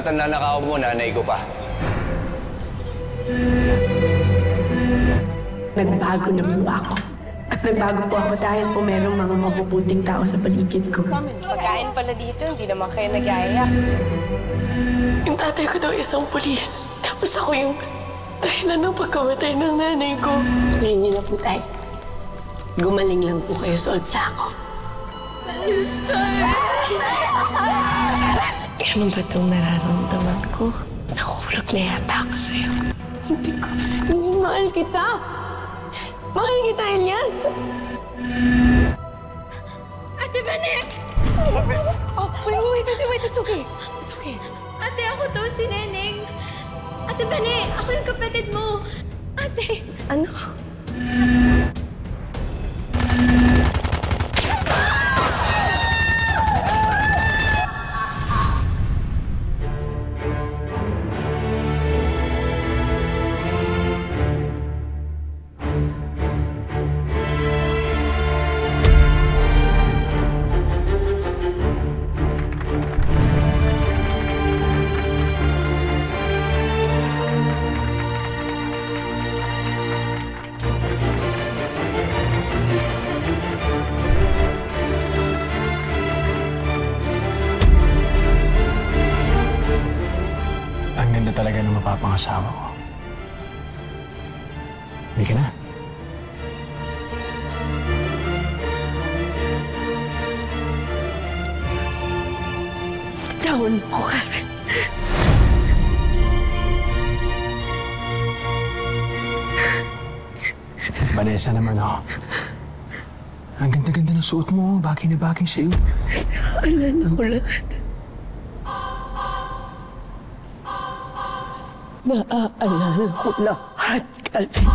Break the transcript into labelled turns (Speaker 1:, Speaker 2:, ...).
Speaker 1: At ang nanakaw mo, nanay ko pa.
Speaker 2: Nagbago na po ako. At nagbago po ako dahil po merong mga mabubuting tao sa paligid ko.
Speaker 3: Pagkain pala dito, hindi naman kayo nag-aaya.
Speaker 2: Yung tatay ko daw isang pulis. Tapos ako yung dahilan ng pagkamatay ng nanay ko. Ngayon niyo na po, tay. Gumaling lang po kayo sa Olsaco. Ano ba itong nararamdaman ko? Nakukulog na yata ako sa'yo. Hindi ko. Mahal kita! Mahal kita, Elias!
Speaker 4: Ate Bane!
Speaker 3: Oh, wait, it's okay. It's okay.
Speaker 4: Ate, ako to, si Neneng. Ate Bane, ako yung kapatid mo. Ate!
Speaker 3: Ano?
Speaker 5: Ang ganda talaga ng mapapangasawa ko. Hindi ka na.
Speaker 2: Tawon mo ko, Calvin.
Speaker 5: Vanessa naman ako. Ang ganda-ganda ng suot mo. Bagay na bagay sa'yo.
Speaker 2: Alala ko lahat. Naaalala ko lahat, Calvin.